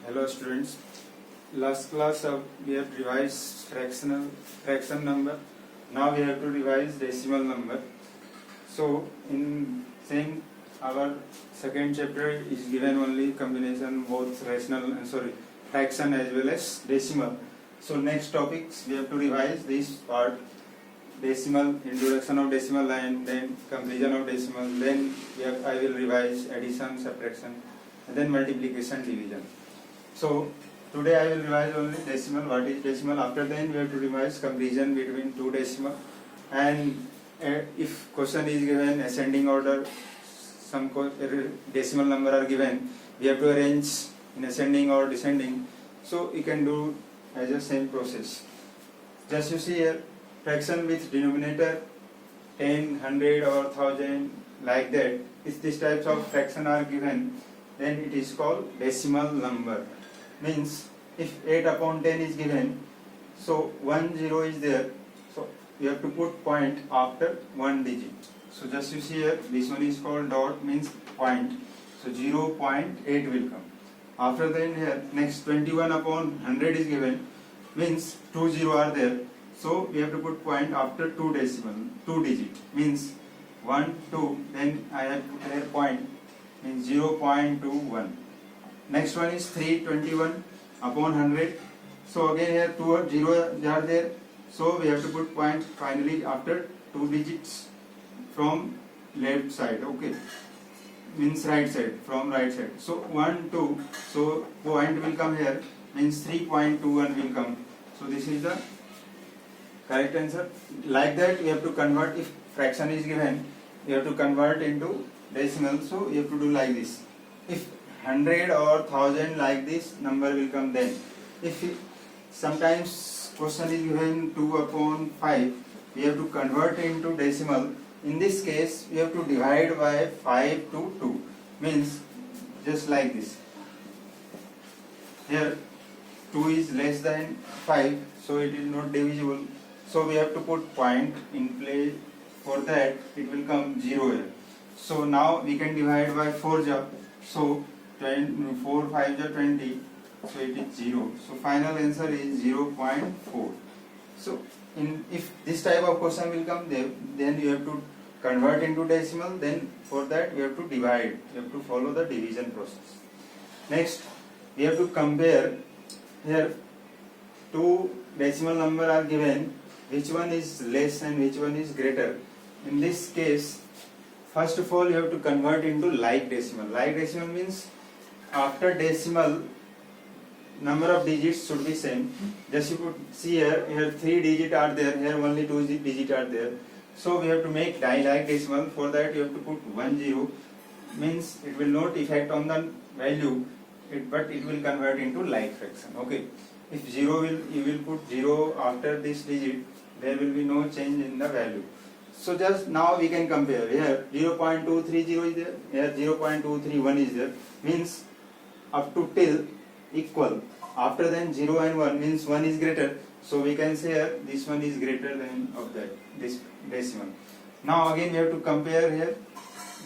Hello students. Last class we have revised fraction number. Now we have to revise decimal number. So in same our second chapter is given only combination both fraction as well as decimal. So next topics we have to revise this part, decimal, introduction of decimal line, then comparison of decimal, then I will revise addition, subtraction, and then multiplication, division. So today I will revise only decimal, what is decimal. After then we have to revise comparison between two decimal, and if question is given ascending order, some decimal number are given, we have to arrange in ascending or descending. So you can do as a same process. Just you see here, fraction with denominator 10, 100 or 1000 like that, if these types of fraction are given, then it is called decimal number. Means if 8 upon 10 is given, so 1 0 is there, so you have to put point after one digit. So just you see here, this one is called dot, means point, so 0.8 will come. After then here next 21 upon 100 is given, means 2 0 are there, so we have to put point after two digit, means 1 2, then I have put here point, means 0.21. Next one is 321 upon 100, so again here 2 0 are there, so we have to put point finally after two digits from left side, okay, means right side, from right side. So 1 2, so point will come here, means 3.21 will come. So this is the correct answer. Like that you have to convert. If fraction is given, you have to convert into decimal, so you have to do like this. If 100 or 1000 like this number will come, then if sometimes question is given 2 upon 5, we have to convert into decimal. In this case we have to divide by 5 to 2, means just like this. Here 2 is less than 5, so it is not divisible, so we have to put point in place. For that it will come 0 here. So now we can divide by 4 job, so 4 5 are 20, so it is 0. So final answer is 0.4. So if this type of question will come, then you have to convert into decimal. Then for that you have to divide. You have to follow the division process. Next we have to compare. Here two decimal number are given. Which one is less and which one is greater? In this case, first of all you have to convert into like decimal. Like decimal means after decimal number of digits should be same. Just you could see here 3 digits are there, here only 2 digits are there. So we have to make like decimal. For that you have to put 1 0, means it will not affect on the value, but it will convert into like fraction. Okay. If 0 you will put 0 after this digit, there will be no change in the value. So just now we can compare. Here 0.230 is there, here 0.231 is there, means up to till equal. After then 0 and 1, means 1 is greater, so we can say here this one is greater than of that, this decimal. Now again we have to compare here.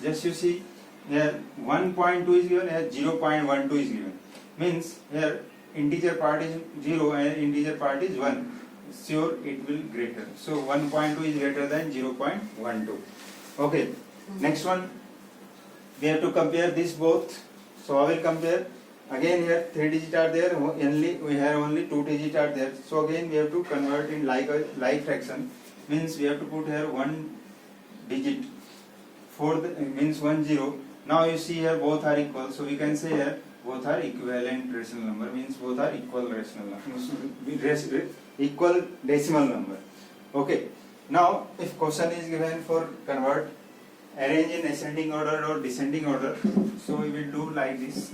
Just you see here 1.2 is given, here 0.12 is given, means here integer part is 0 and integer part is 1. Sure it will greater, so 1.2 is greater than 0.12. Okay, next one we have to compare this both. So I will compare. Again here 3 digits are there, only we have only 2 digits are there, so again we have to convert in like fraction, means we have to put here 1 digit for the, means 1 0. Now you see here both are equal, so we can say here both are equivalent rational number, means both are equal rational number, equal decimal number. Okay. Now if question is given for convert, arrange in ascending order or descending order, so we will do like this.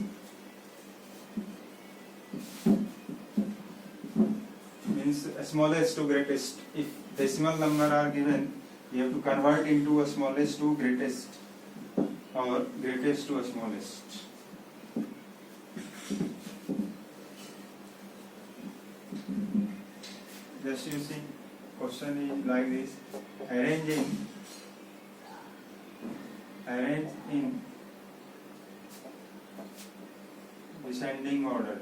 Means smallest to greatest. If decimal number are given, we have to convert into a smallest to greatest or greatest to a smallest. Just you see, question is like this. Arrange in descending order.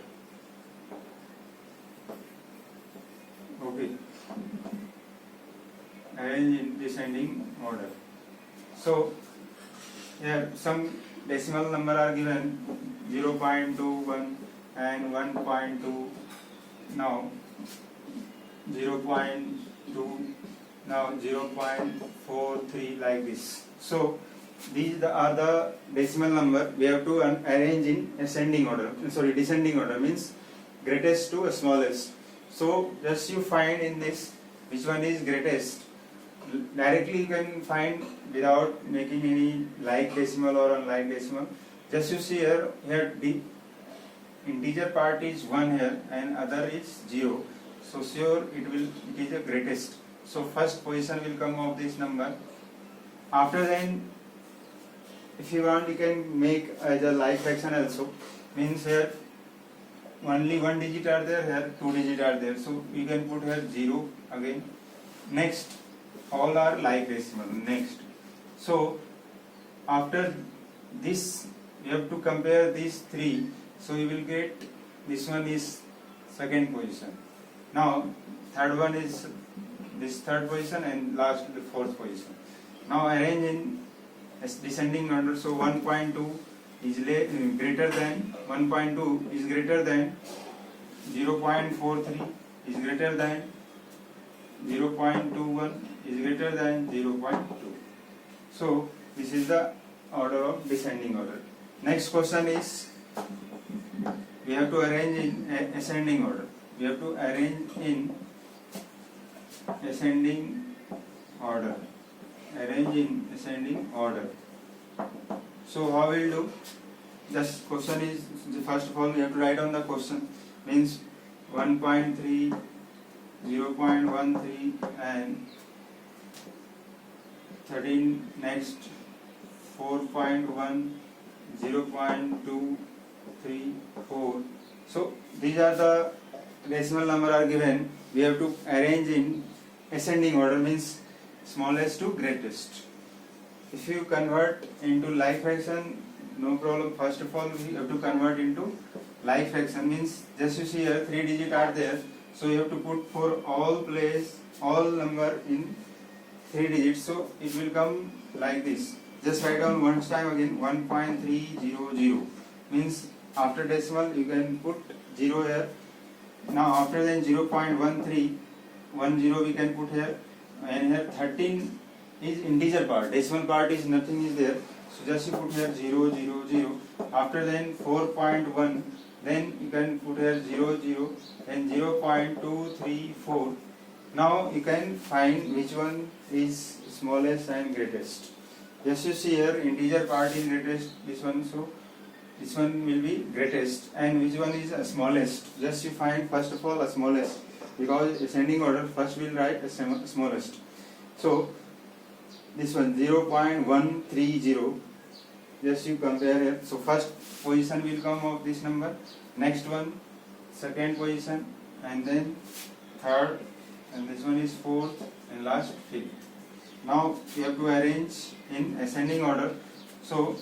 descending order. So here some decimal number are given 0.21 and 1.2, now 0.2, now 0.43, like this. So these are the decimal number we have to arrange in ascending order, descending order means greatest to smallest. So just you find in this which one is greatest. Directly you can find without making any like decimal or unlike decimal. Just you see here the integer part is 1 here and other is 0. So sure it is the greatest. So first position will come of this number. After then, if you want, you can make as a like fraction also. Means here only one digit are there, here two digit are there. So you can put here 0 again. Next, all are like decimal. Next. So after this, you have to compare these three. So you will get this one is second position. Now third one is this third position and last the fourth position. Now arrange in descending order. So 1.2 is greater than 1.2 is greater than 0.43 is greater than 0.21 is greater than 0.2. So this is the order of descending order. Next question is we have to arrange in ascending order. We have to arrange in ascending order. Arrange in ascending order. So how we will do? Just question is, first of all we have to write down the question. Means 1.3, 0.13 and 13, next 4.1, 0.2, 3, 4. So these are the decimal number are given. We have to arrange in ascending order, means smallest to greatest. If you convert into like fraction, no problem. First of all, we have to convert into like fraction, means just you see here 3 digit are there. So you have to put for all place all number in 3 digits. So it will come like this. Just write down one time again 1.300 means after decimal you can put 0 here. Now after then 0.13 we can put here, and here 13 is integer part, decimal part is nothing is there. So just you put here 0, 0, 0. After then 4.1, then you can put here 0, 0 and 0.234. Now you can find which one is smallest and greatest. Just you see here integer part is greatest, this one, so this one will be greatest, and which one is smallest. Just you find first of all a smallest, because ascending order first will write a smallest. So this one 0.130, just you compare here. So first position will come of this number, next one second position, and then third, and this one is fourth, and last fifth. Now you have to arrange in ascending order. So